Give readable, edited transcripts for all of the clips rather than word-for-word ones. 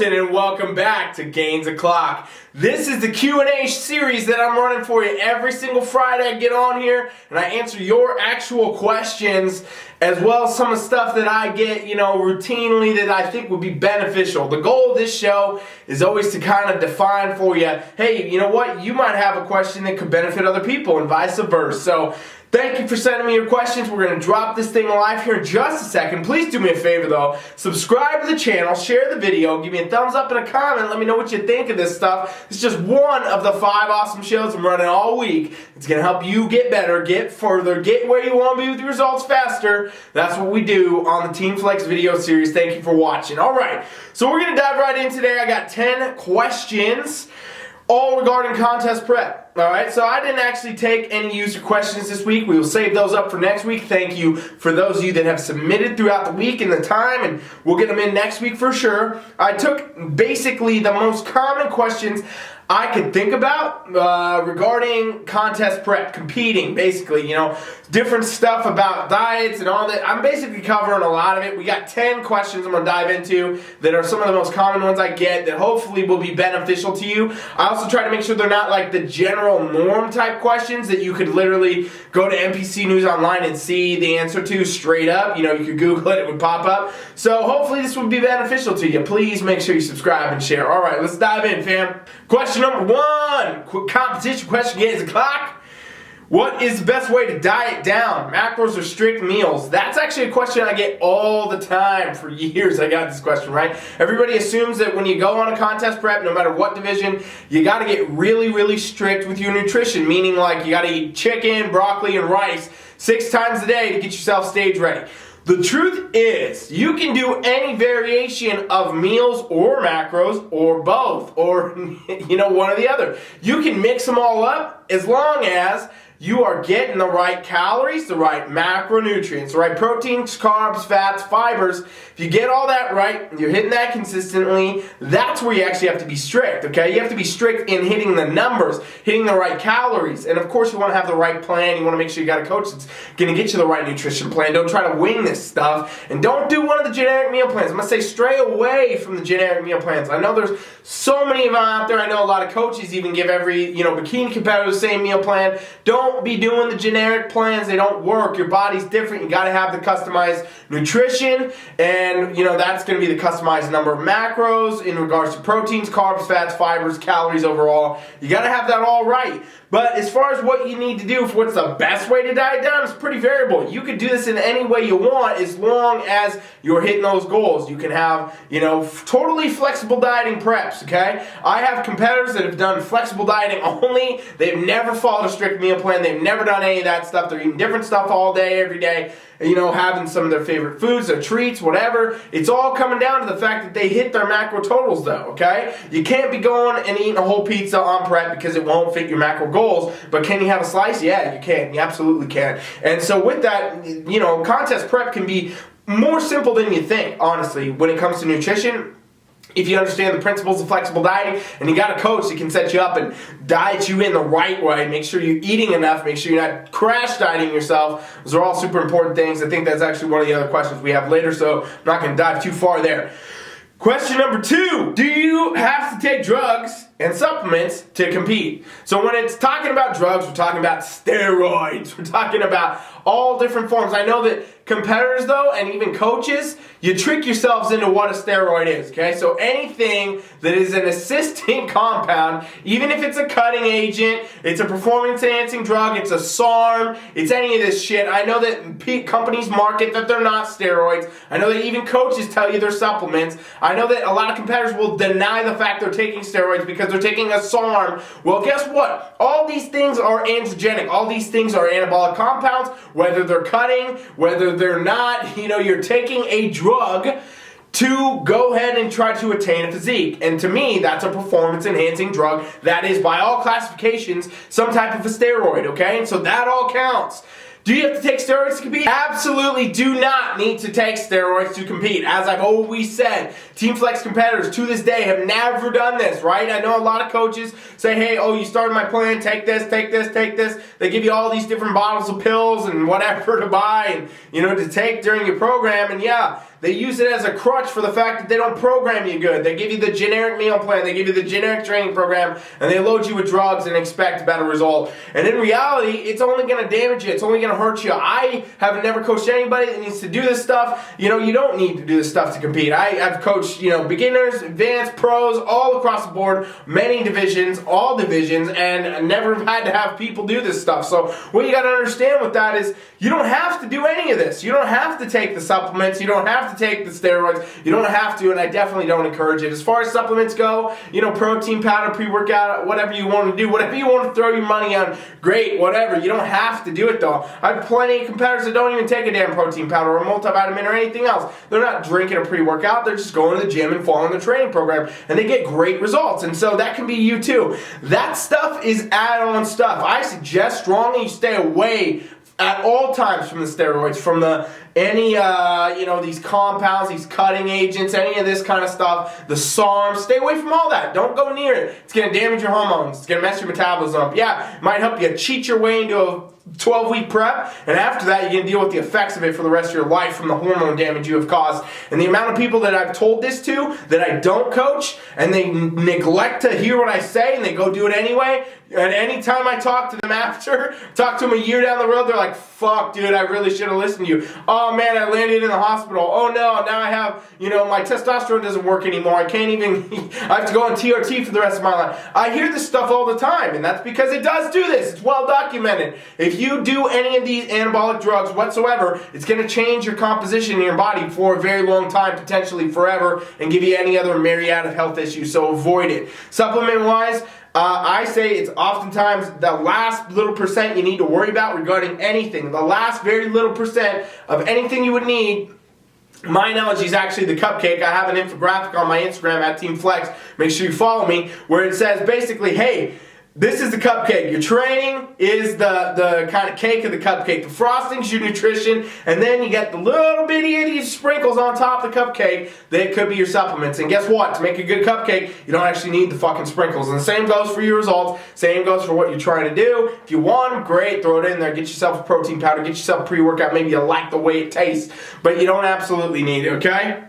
Milton, and welcome back to Gainz O. This is the Q&A series that I'm running for you every single Friday. I get on here and I answer your actual questions, as well as some of the stuff that I get, routinely that I think would be beneficial. The goal of this show is always to kind of define for you, hey, you know what? You might have a question that could benefit other people and vice versa. So thank you for sending me your questions. We're going to drop this thing live here in just a second. Please do me a favor though. Subscribe to the channel, share the video, give me a thumbs up and a comment. Let me know what you think of this stuff. It's just one of the 5 awesome shows I'm running all week. It's going to help you get better, get further, get where you want to be with your results faster. That's what we do on the Team Flex video series. Thank you for watching. Alright, so we're going to dive right in today. I got 10 questions, all regarding contest prep. Alright, so I didn't actually take any user questions this week. We will save those up for next week. Thank you for those of you that have submitted throughout the week and the time, and we'll get them in next week for sure. I took basically the most common questions I could think about regarding contest prep, competing, basically, different stuff about diets and all that. I'm basically covering a lot of it. We got 10 questions I'm going to dive into that are some of the most common ones I get that hopefully will be beneficial to you. I also try to make sure they're not like the general norm type questions that you could literally go to NPC News Online and see the answer to straight up. You could Google it, it would pop up. So hopefully this would be beneficial to you. Please make sure you subscribe and share. All right, let's dive in, fam. Question number 1, quick competition question, Gainz O. What is the best way to diet down? Macros or strict meals? That's actually a question I get all the time. For years I got this question, right? Everybody assumes that when you go on a contest prep, no matter what division, you got to get really, really strict with your nutrition, meaning like you got to eat chicken, broccoli, and rice 6 times a day to get yourself stage ready. The truth is, you can do any variation of meals or macros or both, or one or the other. You can mix them all up as long as you are getting the right calories, the right macronutrients, the right proteins, carbs, fats, fibers. If you get all that right, you're hitting that consistently, that's where you actually have to be strict, okay? You have to be strict in hitting the numbers, hitting the right calories. And of course, you want to have the right plan. You want to make sure you got a coach that's going to get you the right nutrition plan. Don't try to wing this stuff. And don't do one of the generic meal plans. I'm going to say stray away from the generic meal plans. I know there's so many of them out there. I know a lot of coaches even give every, bikini competitor the same meal plan. Don't be doing the generic plans. They don't work. Your body's different. You got to have the customized nutrition, and that's going to be the customized number of macros in regards to proteins, carbs, fats, fibers, calories overall. You got to have that all right. But as far as what you need to do, what's the best way to diet down, it's pretty variable. You could do this in any way you want as long as you're hitting those goals. You can have, totally flexible dieting preps, okay? I have competitors that have done flexible dieting only. They've never followed a strict meal plan. They've never done any of that stuff. They're eating different stuff all day, every day. Having some of their favorite foods, their treats, whatever. It's all coming down to the fact that they hit their macro totals though, okay? You can't be going and eating a whole pizza on prep because it won't fit your macro goals, but can you have a slice? Yeah, you can. You absolutely can. And so with that, contest prep can be more simple than you think, honestly, when it comes to nutrition. If you understand the principles of flexible dieting and you got a coach that can set you up and diet you in the right way, make sure you're eating enough, make sure you're not crash dieting yourself. Those are all super important things. I think that's actually one of the other questions we have later, so I'm not going to dive too far there. Question number 2, do you have to take drugs and supplements to compete? So when it's talking about drugs, we're talking about steroids, we're talking about all different forms. I know that competitors though, and even coaches, you trick yourselves into what a steroid is, okay? So anything that is an assisting compound, even if it's a cutting agent, it's a performance enhancing drug, it's a SARM, it's any of this shit. I know that companies market that they're not steroids. I know that even coaches tell you they're supplements. I know that a lot of competitors will deny the fact they're taking steroids because they're taking a SARM. Well, guess what? All these things are androgenic. All these things are anabolic compounds, whether they're cutting, whether they're not. You're taking a drug to go ahead and try to attain a physique. And to me, that's a performance-enhancing drug that is, by all classifications, some type of a steroid, okay? And so that all counts. Do you have to take steroids to compete? Absolutely do not need to take steroids to compete. As I've always said, Team Flex competitors to this day have never done this, right? I know a lot of coaches say, hey, you started my plan, take this, take this, take this. They give you all these different bottles of pills and whatever to buy and, to take during your program. And yeah, they use it as a crutch for the fact that they don't program you good. They give you the generic meal plan, they give you the generic training program, and they load you with drugs and expect a better result. And in reality, it's only going to damage you. It's only going to hurt you. I have never coached anybody that needs to do this stuff. You don't need to do this stuff to compete. I've coached, beginners, advanced, pros, all across the board, many divisions, all divisions, and never had to have people do this stuff. So what you got to understand with that is you don't have to do any of this. You don't have to take the supplements. You don't have to take the steroids. You don't have to, and I definitely don't encourage it. As far as supplements go, protein powder, pre-workout, whatever you want to do, whatever you want to throw your money on, great, whatever. You don't have to do it though. I have plenty of competitors that don't even take a damn protein powder or multivitamin or anything else. They're not drinking a pre-workout. They're just going to the gym and following the training program, and they get great results. And so that can be you too. That stuff is add-on stuff. I suggest strongly you stay away at all times from the steroids, from these compounds, these cutting agents, any of this kind of stuff, the SARMs. Stay away from all that. Don't go near it. It's going to damage your hormones. It's going to mess your metabolism up. Yeah, it might help you cheat your way into a 12-week prep, and after that, you're going to deal with the effects of it for the rest of your life from the hormone damage you have caused. And the amount of people that I've told this to that I don't coach, and they neglect to hear what I say, and they go do it anyway, and anytime I talk to them after, talk to them a year down the road, they're like, fuck, dude, I really should have listened to you. Oh, man, I landed in the hospital. Oh, no, now I have, my testosterone doesn't work anymore. I can't even, I have to go on TRT for the rest of my life. I hear this stuff all the time, and that's because it does do this. It's well documented. If you do any of these anabolic drugs whatsoever, it's going to change your composition in your body for a very long time, potentially forever, and give you any other myriad of health issues, so avoid it. Supplement-wise, I say it's oftentimes the last little percent you need to worry about regarding anything. The last very little percent of anything you would need. My analogy is actually the cupcake. I have an infographic on my Instagram at Team Flex. Make sure you follow me, where it says basically, hey, this is the cupcake. Your training is the kind of cake of the cupcake. The frosting's your nutrition, and then you get the little bitty sprinkles on top of the cupcake that could be your supplements. And guess what? To make a good cupcake, you don't actually need the fucking sprinkles. And the same goes for your results. Same goes for what you're trying to do. If you want them, great, throw it in there. Get yourself a protein powder. Get yourself a pre-workout. Maybe you like the way it tastes, but you don't absolutely need it, okay?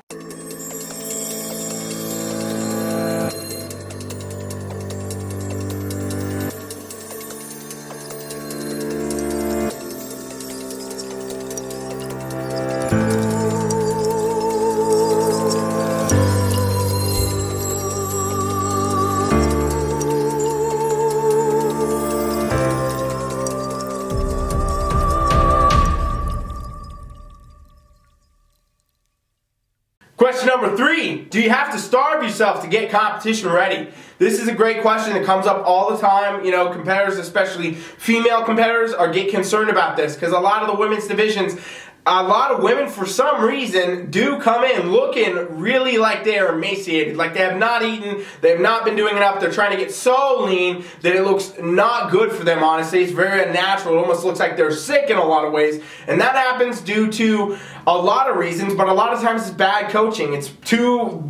Question number 3, do you have to starve yourself to get competition ready? This is a great question that comes up all the time. Competitors, especially female competitors, get concerned about this because a lot of the women's divisions, a lot of women, for some reason, do come in looking really like they are emaciated, like they have not eaten, they have not been doing enough, they're trying to get so lean that it looks not good for them, honestly. It's very unnatural. It almost looks like they're sick in a lot of ways, and that happens due to a lot of reasons, but a lot of times it's bad coaching. It's too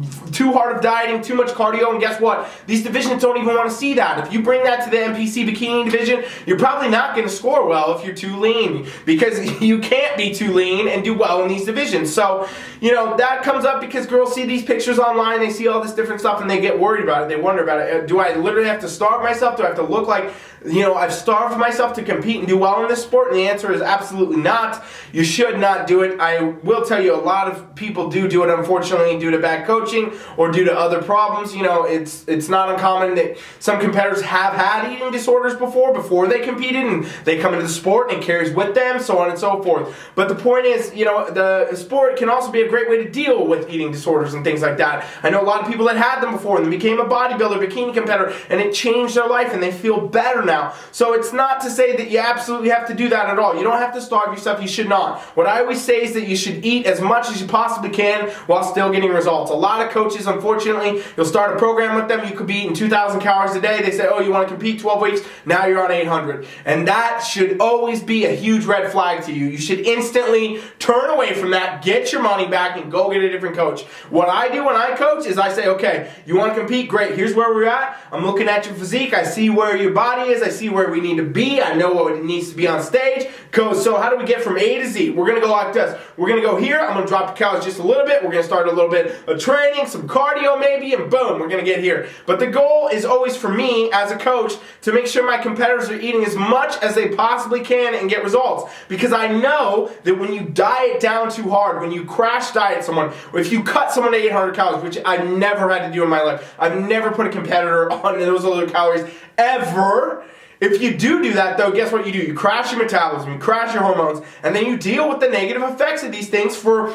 hard of dieting, too much cardio, and guess what? These divisions don't even want to see that. If you bring that to the NPC bikini division, you're probably not going to score well if you're too lean, because you can't be too lean and do well in these divisions. So, that comes up because girls see these pictures online, they see all this different stuff, and they get worried about it. They wonder about it. Do I literally have to starve myself? Do I have to look like, I've starved myself to compete and do well in this sport? And the answer is absolutely not. You should not do it. I will tell you, a lot of people do it, unfortunately, due to bad coaching or due to other problems. It's not uncommon that some competitors have had eating disorders before they competed, and they come into the sport and it carries with them, so on and so forth. But the point is, the sport can also be a great way to deal with eating disorders and things like that. I know a lot of people that had them before and they became a bodybuilder, bikini competitor, and it changed their life and they feel better now. So it's not to say that you absolutely have to do that at all. You don't have to starve yourself. You should not. What I always say is that you should eat as much as you possibly can while still getting results. A lot of coaches, unfortunately, you'll start a program with them, you could be eating 2,000 calories a day. They say, oh, you want to compete 12 weeks? Now you're on 800. And that should always be a huge red flag to you. You should instantly instantly turn away from that, get your money back, and go get a different coach. What I do when I coach is I say, okay, you want to compete? Great. Here's where we're at. I'm looking at your physique. I see where your body is. I see where we need to be. I know what needs to be on stage. So how do we get from A to Z? We're going to go like this. We're going to go here. I'm going to drop the calories just a little bit. We're going to start a little bit of training, some cardio maybe, and boom, we're going to get here. But the goal is always for me as a coach to make sure my competitors are eating as much as they possibly can and get results. Because I know that when you diet down too hard, when you crash diet someone, or if you cut someone to 800 calories, which I've never had to do in my life, I've never put a competitor on those other calories ever. If you do that, though, guess what you do? You crash your metabolism, you crash your hormones, and then you deal with the negative effects of these things for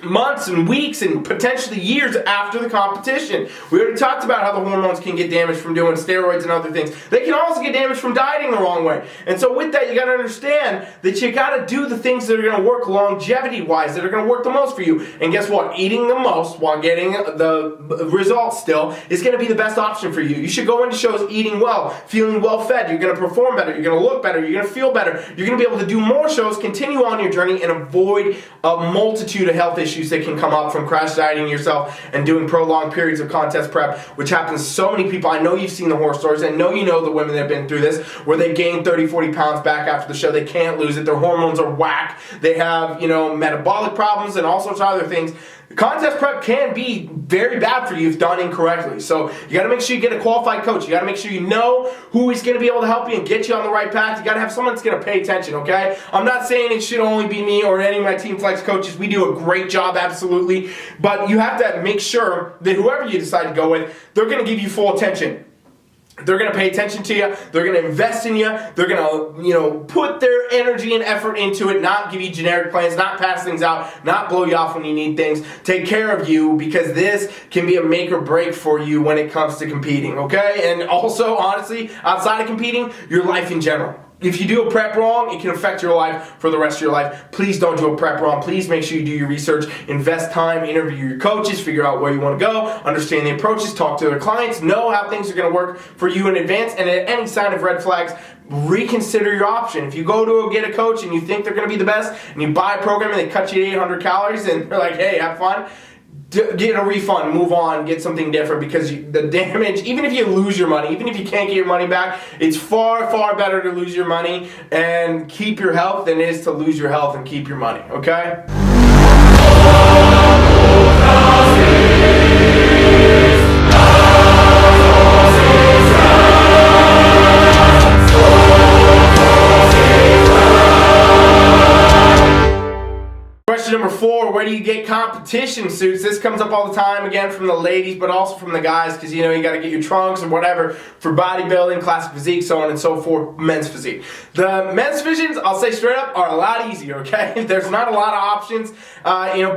months and weeks and potentially years after the competition. We already talked about how the hormones can get damaged from doing steroids and other things. They can also get damaged from dieting the wrong way. And so with that, you got to understand that you got to do the things that are going to work longevity-wise, that are going to work the most for you. And guess what? Eating the most while getting the results still is going to be the best option for you. You should go into shows eating well, feeling well-fed. You're going to perform better. You're going to look better. You're going to feel better. You're going to be able to do more shows, continue on your journey, and avoid a multitude of health issues that can come up from crash dieting yourself and doing prolonged periods of contest prep, which happens to so many people. I know you've seen the horror stories. I know you know the women that have been through this, where they gain 30, 40 pounds back after the show. They can't lose it. Their hormones are whack. They have, metabolic problems and all sorts of other things. Contest prep can be very bad for you if done incorrectly. So you got to make sure you get a qualified coach. You got to make sure you know who is going to be able to help you and get you on the right path. You got to have someone that's going to pay attention, okay? I'm not saying it should only be me or any of my Team Flex coaches. We do a great job, absolutely. But you have to make sure that whoever you decide to go with, they're going to give you full attention. They're going to pay attention to you. They're going to invest in you. They're going to, put their energy and effort into it, not give you generic plans, not pass things out, not blow you off when you need things. Take care of you, because this can be a make or break for you when it comes to competing, okay? And also, honestly, outside of competing, your life in general. If you do a prep wrong, it can affect your life for the rest of your life. Please don't do a prep wrong. Please make sure you do your research, invest time, interview your coaches, figure out where you want to go, understand the approaches, talk to their clients, know how things are going to work for you in advance, and at any sign of red flags, reconsider your option. If you go to get a coach and you think they're going to be the best, and you buy a program and they cut you 800 calories and they're like, hey, have fun, get a refund, move on, get something different, because the damage, even if you lose your money, even if you can't get your money back, it's far, far better to lose your money and keep your health than it is to lose your health and keep your money, okay? Question number 4, where do you get competition suits? This comes up all the time, again, from the ladies, but also from the guys, because, you got to get your trunks or whatever for bodybuilding, classic physique, so on and so forth, men's physique. The men's divisions, I'll say straight up, are a lot easier, okay? There's not a lot of options.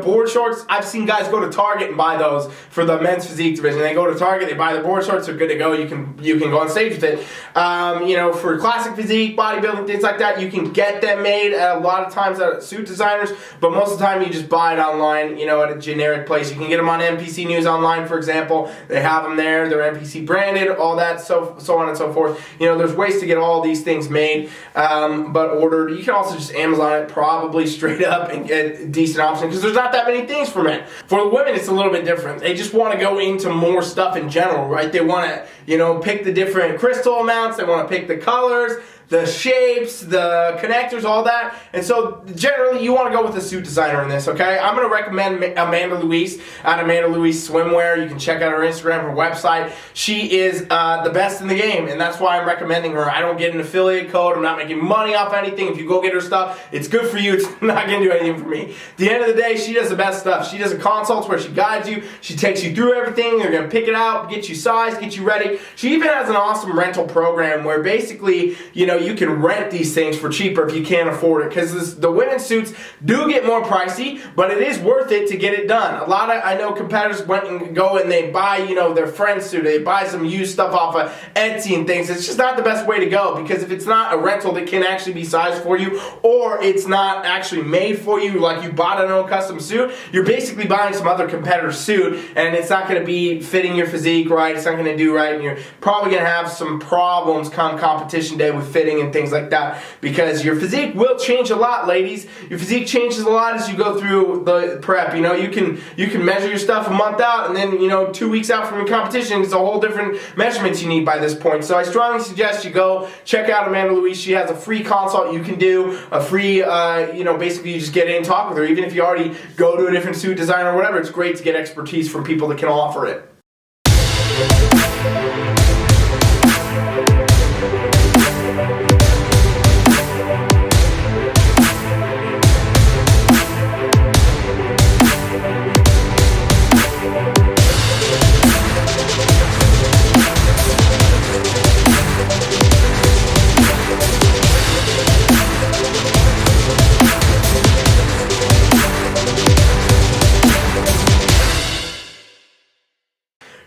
Board shorts, I've seen guys go to Target and buy those for the men's physique division. They go to Target, they buy the board shorts, they're good to go. You can go on stage with it. For classic physique, bodybuilding, things like that, you can get them made a lot of times at suit designers, but most of the time you just buy it online, at a generic place. You can get them on NPC News Online, for example. They have them there. They're NPC branded, all that, so on and so forth. There's ways to get all these things made, but ordered. You can also just Amazon it probably straight up and get a decent option, because there's not that many things for men. For the women, it's a little bit different. They just want to go into more stuff in general, right? They want to, pick the different crystal amounts. They want to pick the colors, the shapes, the connectors, all that. And so generally you want to go with a suit designer in this, okay? I'm going to recommend Amanda Louise at Amanda Louise Swimwear. You can check out her Instagram, her website. She is the best in the game, and that's why I'm recommending her. I don't get an affiliate code. I'm not making money off anything. If you go get her stuff, it's good for you. It's not going to do anything for me. At the end of the day, she does the best stuff. She does a consults where she guides you. She takes you through everything. They're going to pick it out, get you sized, get you ready. She even has an awesome rental program where basically, you can rent these things for cheaper if you can't afford it, because the women's suits do get more pricey, but it is worth it to get it done. A lot of, I know competitors went and go and they buy, their friend's suit, they buy some used stuff off of Etsy and things. It's just not the best way to go, because if it's not a rental that can actually be sized for you, or it's not actually made for you, like you bought an own custom suit, you're basically buying some other competitor's suit, and it's not going to be fitting your physique right, it's not going to do right, and you're probably going to have some problems come competition day with fitting living and things like that, because your physique will change a lot, ladies. Your physique changes a lot as you go through the prep. You know, you can measure your stuff a month out, and then, you know, 2 weeks out from your competition, it's a whole different measurements you need by this point. So I strongly suggest you go check out Amanda Louise. She has a free consult you can do, a free, you know, basically you just get in and talk with her. Even if you already go to a different suit designer or whatever, it's great to get expertise from people that can offer it.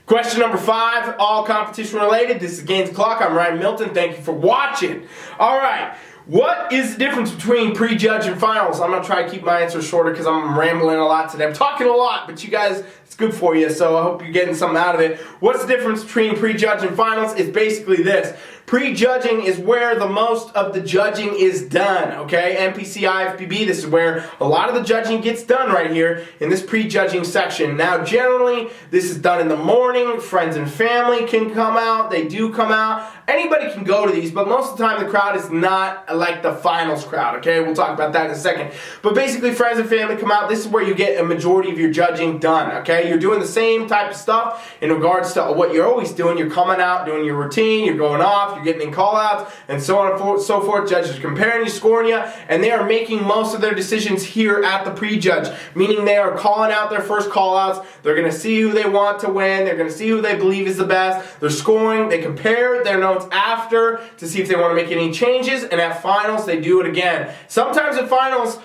Question number 5, all competition related. This is Gainz O. I'm Ryan Milton. Thank you for watching. All right, what is the difference between pre-judge and finals? I'm going to try to keep my answers shorter because I'm rambling a lot today. I'm talking a lot, but you guys, it's good for you, so I hope you're getting something out of it. What's the difference between pre-judge and finals? It's basically this. Pre-judging is where the most of the judging is done, okay? NPC, IFBB, this is where a lot of the judging gets done right here in this pre-judging section. Now, generally, this is done in the morning. Friends and family can come out. They do come out. Anybody can go to these, but most of the time the crowd is not like the finals crowd, okay? We'll talk about that in a second. But basically, friends and family come out. This is where you get a majority of your judging done, okay? You're doing the same type of stuff in regards to what you're always doing. You're coming out, doing your routine, you're going off, you're getting in call-outs, and so on and so forth. Judges are comparing you, scoring you, and they are making most of their decisions here at the pre-judge, meaning they are calling out their first call-outs. They're going to see who they want to win. They're going to see who they believe is the best. They're scoring. They compare their notes after to see if they want to make any changes, and at finals, they do it again. Sometimes at finals,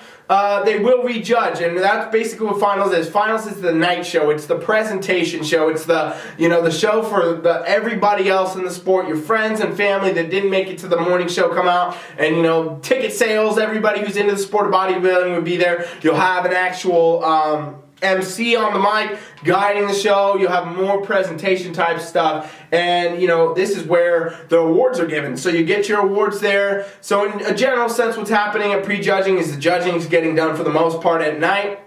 they will rejudge, and that's basically what finals is. Finals is the night show. It's the presentation show. It's the, you know, the show for everybody else in the sport. Your friends and family that didn't make it to the morning show come out, and, you know, ticket sales. Everybody who's into the sport of bodybuilding would be there. You'll have an actual MC on the mic guiding the show. You'll have more presentation type stuff, and, you know, this is where the awards are given. So you get your awards there. So in a general sense, what's happening at pre-judging is the judging is getting done for the most part at night.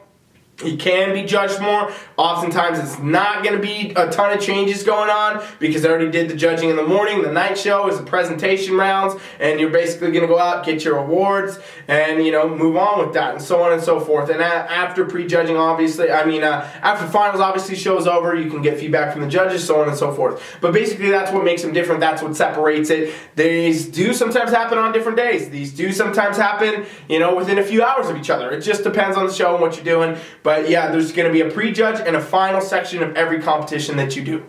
You can be judged more. Oftentimes it's not going to be a ton of changes going on because they already did the judging in the morning. The night show is the presentation rounds, and you're basically going to go out, get your awards, and, you know, move on with that, and so on and so forth. And after pre-judging, obviously, after finals obviously show's over, you can get feedback from the judges, so on and so forth. But basically that's what makes them different. That's what separates it. These do sometimes happen on different days. These do sometimes happen, you know, within a few hours of each other. It just depends on the show and what you're doing. But yeah, there's going to be a pre-judge and a final section of every competition that you do.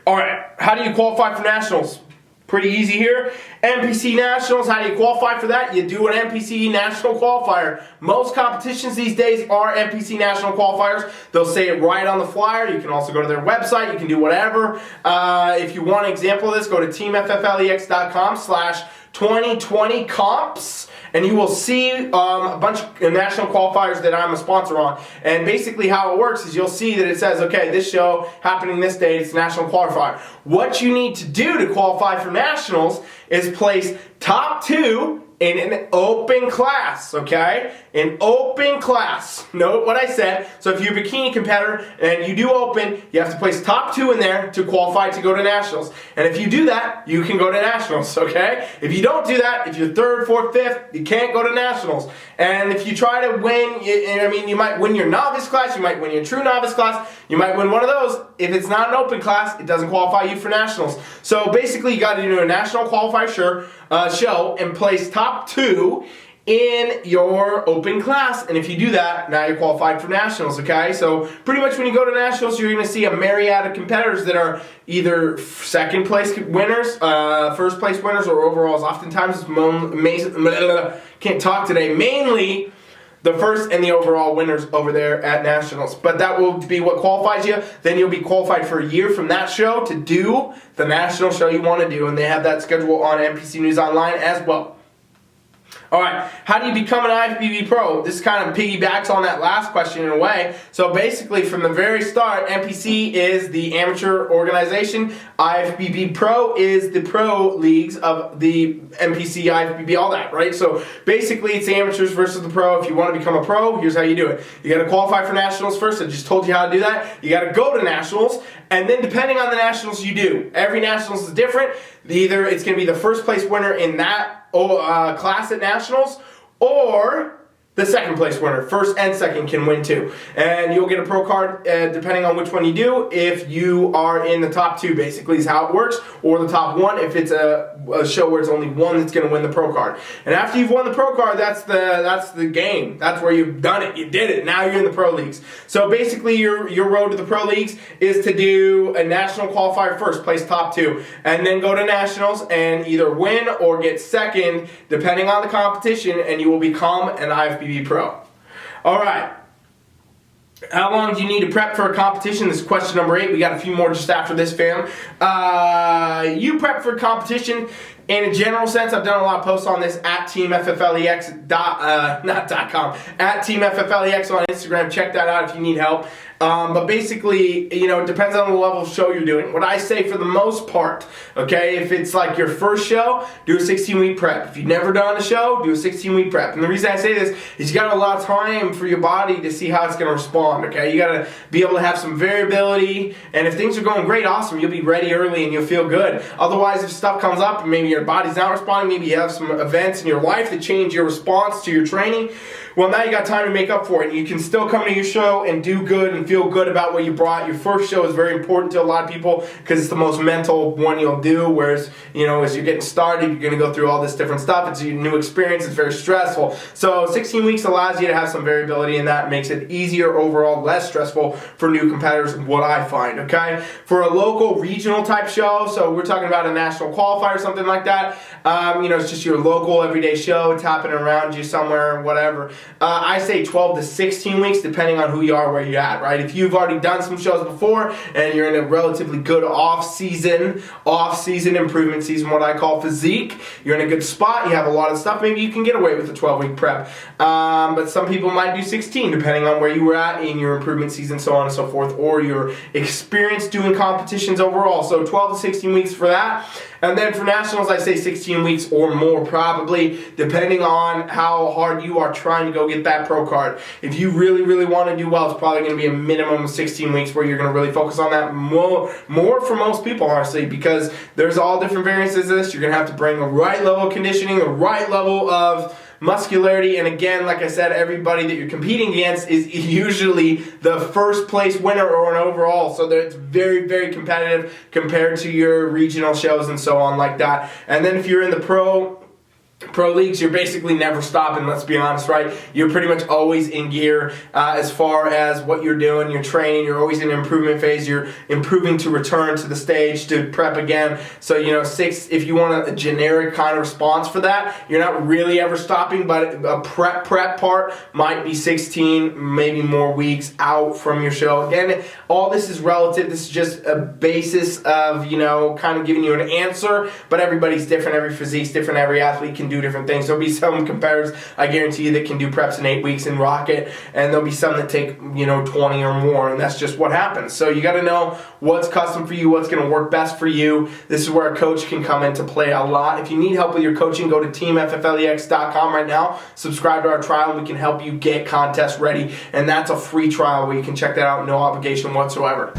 All right, how do you qualify for nationals? Pretty easy here. NPC Nationals, how do you qualify for that? You do an NPC National Qualifier. Most competitions these days are NPC National Qualifiers. They'll say it right on the flyer. You can also go to their website. You can do whatever. If you want an example of this, go to teamfflex.com/2020comps. And you will see a bunch of national qualifiers that I'm a sponsor on. And basically how it works is you'll see that it says, okay, this show happening this date, it's a national qualifier. What you need to do to qualify for nationals is place top 2 in an open class, okay? An open class. Note what I said. So if you're a bikini competitor and you do open, you have to place top 2 in there to qualify to go to nationals. And if you do that, you can go to nationals, okay? If you don't do that, if you're 3rd, 4th, 5th, you can't go to nationals. And if you try to win, you might win your novice class, you might win your true novice class, you might win one of those. If it's not an open class, it doesn't qualify you for nationals. So basically, you got to do a national qualifier show and place top 2 in your open class. And if you do that, now you're qualified for nationals, okay? So pretty much when you go to nationals, you're going to see a myriad of competitors that are either second place winners, first place winners, or overalls. Oftentimes, can't talk today, mainly the first and the overall winners over there at nationals. But that will be what qualifies you. Then you'll be qualified for a year from that show to do the national show you want to do. And they have that schedule on NPC News Online as well. All right, how do you become an IFBB Pro? This kind of piggybacks on that last question in a way. So basically, from the very start, NPC is the amateur organization. IFBB Pro is the pro leagues of the NPC, IFBB, all that, right? So basically, it's the amateurs versus the pro. If you want to become a pro, here's how you do it. You got to qualify for nationals first. I just told you how to do that. You got to go to nationals, and then depending on the nationals you do, every nationals is different. Either it's going to be the first place winner in that class at nationals, or the second place winner. First and second can win too. And you'll get a pro card depending on which one you do. If you are in the top two, basically is how it works, or the top one if it's a show where it's only one that's going to win the pro card. And after you've won the pro card, that's the game. That's where you've done it. You did it. Now you're in the pro leagues. So basically your road to the pro leagues is to do a national qualifier first, place top two, and then go to nationals and either win or get second depending on the competition, and you will become an IFBB Pro. All right. How long do you need to prep for a competition? This is question number 8. We got a few more just after this, fam. You prep for competition in a general sense. I've done a lot of posts on this at teamfflex.com, at teamfflex on Instagram. Check that out if you need help. But basically, you know, it depends on the level of show you're doing. What I say for the most part, okay, if it's like your first show, do a 16-week prep. If you've never done a show, do a 16-week prep. And the reason I say this is you got a lot of time for your body to see how it's going to respond, okay? You got to be able to have some variability, and if things are going great, awesome, you'll be ready early and you'll feel good. Otherwise, if stuff comes up and maybe your body's not responding, maybe you have some events in your life that change your response to your training, well, now you got time to make up for it. You can still come to your show and do good and feel good about what you brought. Your first show is very important to a lot of people because it's the most mental one you'll do, whereas, you know, as you're getting started, you're going to go through all this different stuff. It's a new experience. It's very stressful. So 16 weeks allows you to have some variability in that. It makes it easier overall, less stressful for new competitors, what I find, okay? For a local, regional type show, so we're talking about a national qualifier or something like that, you know, it's just your local everyday show. It's happening around you somewhere, whatever. I say 12 to 16 weeks, depending on who you are, where you're at, right? If you've already done some shows before and you're in a relatively good off-season improvement season, what I call physique, you're in a good spot, you have a lot of stuff, maybe you can get away with a 12-week prep. But some people might do 16, depending on where you were at in your improvement season, so on and so forth, or your experience doing competitions overall. So 12 to 16 weeks for that. And then for nationals, I say 16 weeks or more probably, depending on how hard you are trying to go get that pro card. If you really, really want to do well, it's probably going to be a minimum of 16 weeks where you're going to really focus on that more for most people, honestly, because there's all different variances of this. You're going to have to bring the right level of conditioning, the right level of muscularity, and again, like I said, everybody that you're competing against is usually the first place winner or an overall, so it's very, very competitive compared to your regional shows and so on like that. And then if you're in the pro leagues, you're basically never stopping, let's be honest, right? You're pretty much always in gear as far as what you're doing, you're training, you're always in an improvement phase, you're improving to return to the stage to prep again. So, you know, 6, if you want a generic kind of response for that, you're not really ever stopping, but a prep part might be 16, maybe more weeks out from your show. Again, all this is relative. This is just a basis of, you know, kind of giving you an answer, but everybody's different, every physique's different, every athlete can do different things. There'll be some competitors, I guarantee you, that can do preps in 8 weeks and rock it, and there'll be some that take, you know, 20 or more, and that's just what happens. So you got to know what's custom for you, what's going to work best for you. This is where a coach can come into play a lot. If you need help with your coaching, go to teamfflex.com right now. Subscribe to our trial, and we can help you get contest ready, and that's a free trial where you can check that out, no obligation whatsoever.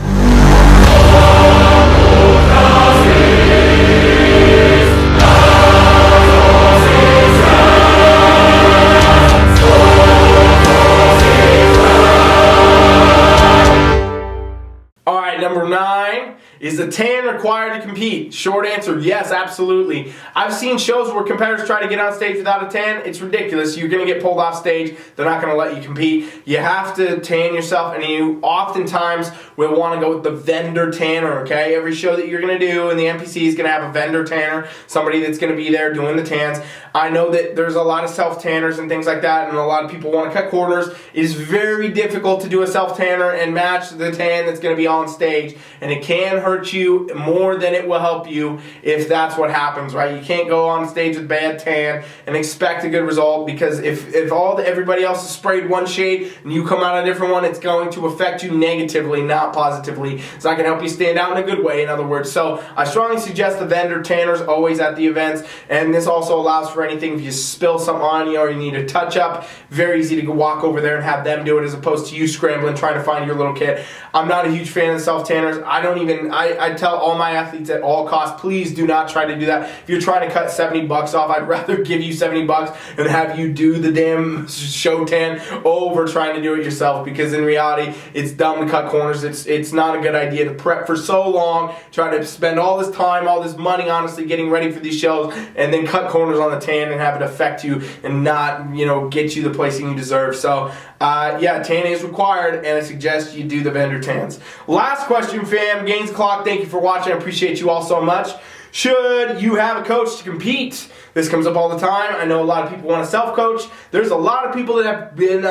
Number 9, is the tan required to compete? Short answer, yes, absolutely. I've seen shows where competitors try to get on stage without a tan. It's ridiculous. You're going to get pulled off stage. They're not going to let you compete. You have to tan yourself, and you oftentimes will want to go with the vendor tanner, okay? Every show that you're going to do in the NPC is going to have a vendor tanner, somebody that's going to be there doing the tans. I know that there's a lot of self-tanners and things like that, and a lot of people want to cut corners. It is very difficult to do a self-tanner and match the tan that's going to be on stage, and it can hurt hurt you more than it will help you if that's what happens, right? You can't go on stage with bad tan and expect a good result, because if everybody else has sprayed one shade and you come out a different one, it's going to affect you negatively, not positively. It's not going to help you stand out in a good way, in other words. So I strongly suggest the vendor tanners always at the events, and this also allows for anything if you spill something on you or you need a touch up. Very easy to go walk over there and have them do it, as opposed to you scrambling trying to find your little kit. I'm not a huge fan of self tanners. I tell all my athletes at all costs, please do not try to do that. If you're trying to cut $70 off, I'd rather give you $70 and have you do the damn show tan over trying to do it yourself, because in reality it's dumb to cut corners. It's not a good idea to prep for so long, try to spend all this time, all this money honestly getting ready for these shows, and then cut corners on the tan and have it affect you and not, get you the placing you deserve. So yeah, tan is required, and I suggest you do the vendor tans. Last question, fam. Gainz Clock, thank you for watching. I appreciate you all so much. Should you have a coach to compete? This comes up all the time. I know a lot of people want to self-coach. There's a lot of people that have been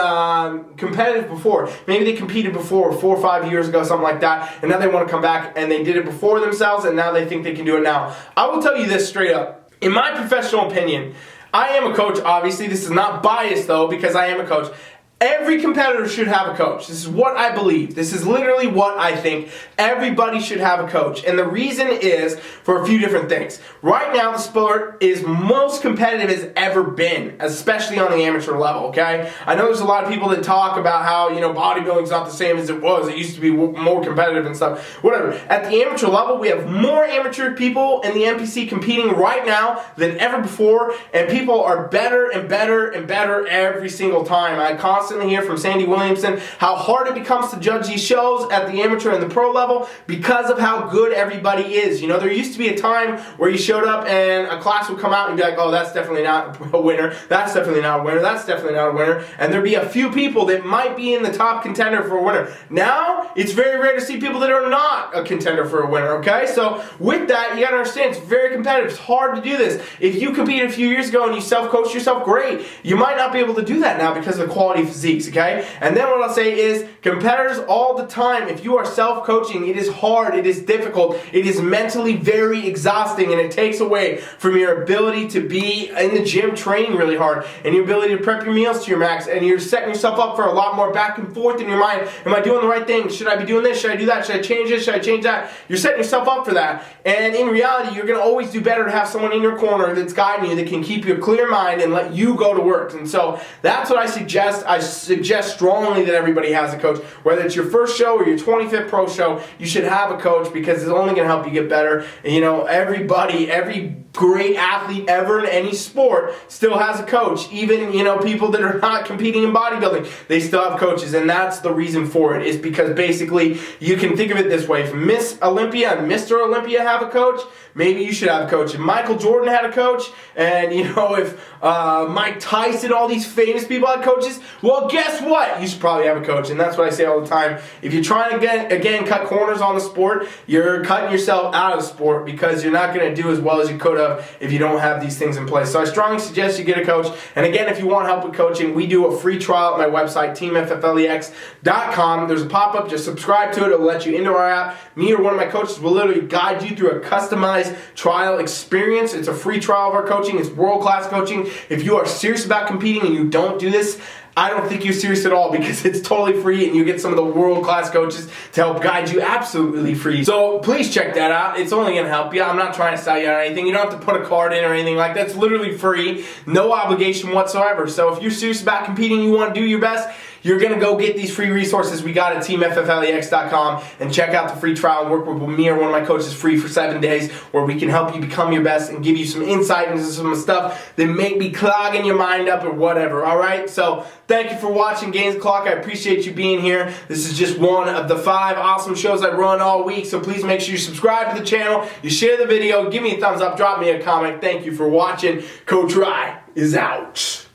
competitive before. Maybe they competed before 4 or 5 years ago, something like that, and now they want to come back and they did it before themselves, and now they think they can do it now. I will tell you this straight up. In my professional opinion, I am a coach, obviously. This is not biased, though, because I am a coach. Every competitor should have a coach. This is what I believe. This is literally what I think. Everybody should have a coach. And the reason is for a few different things. Right now, the sport is most competitive it's ever been, especially on the amateur level, okay? I know there's a lot of people that talk about how, bodybuilding's not the same as it was. It used to be more competitive and stuff. Whatever. At the amateur level, we have more amateur people in the NPC competing right now than ever before, and people are better and better and better every single time. I constantly hear from Sandy Williamson how hard it becomes to judge these shows at the amateur and the pro level because of how good everybody is. There used to be a time where you showed up and a class would come out and you'd be like, oh, that's definitely not a winner, that's definitely not a winner, that's definitely not a winner, and there'd be a few people that might be in the top contender for a winner. Now, it's very rare to see people that are not a contender for a winner, okay? So with that, you gotta understand, it's very competitive. It's hard to do this. If you competed a few years ago and you self-coached yourself, great. You might not be able to do that now because of the quality of physiques, okay? And then what I'll say is, competitors all the time, if you are self-coaching, it is hard, it is difficult, it is mentally very exhausting, and it takes away from your ability to be in the gym training really hard, and your ability to prep your meals to your max, and you're setting yourself up for a lot more back and forth in your mind. Am I doing the right thing? Should I be doing this? Should I do that? Should I change this? Should I change that? You're setting yourself up for that, and in reality, you're going to always do better to have someone in your corner that's guiding you, that can keep your clear mind and let you go to work. And so that's what I suggest. I suggest strongly that everybody has a coach. Whether it's your first show or your 25th pro show, you should have a coach, because it's only going to help you get better. And, every great athlete ever in any sport still has a coach. Even, people that are not competing in bodybuilding, they still have coaches, and that's the reason for it, is because basically you can think of it this way. If Miss Olympia and Mr. Olympia have a coach, maybe you should have a coach. If Michael Jordan had a coach, and if Mike Tyson, all these famous people had coaches, well, guess what? You should probably have a coach. And that's what I say all the time. If you're trying to again cut corners on the sport, you're cutting yourself out of the sport, because you're not going to do as well as you could have if you don't have these things in place. So I strongly suggest you get a coach. And again, if you want help with coaching, we do a free trial at my website, teamfflex.com. There's a pop-up. Just subscribe to it. It'll let you into our app. Me or one of my coaches will literally guide you through a customized trial experience. It's a free trial of our coaching. It's world-class coaching. If you are serious about competing and you don't do this, I don't think you're serious at all, because it's totally free and you get some of the world-class coaches to help guide you absolutely free. So please check that out. It's only going to help you. I'm not trying to sell you on anything. You don't have to put a card in or anything like that. It's literally free, no obligation whatsoever. So if you're serious about competing, you want to do your best, you're going to go get these free resources we got at teamfflex.com and check out the free trial and work with me or one of my coaches free for 7 days, where we can help you become your best and give you some insight into some stuff that may be clogging your mind up or whatever, all right? So thank you for watching Gainz Clock. I appreciate you being here. This is just one of the 5 awesome shows I run all week, so please make sure you subscribe to the channel, you share the video, give me a thumbs up, drop me a comment. Thank you for watching. Coach Rye is out.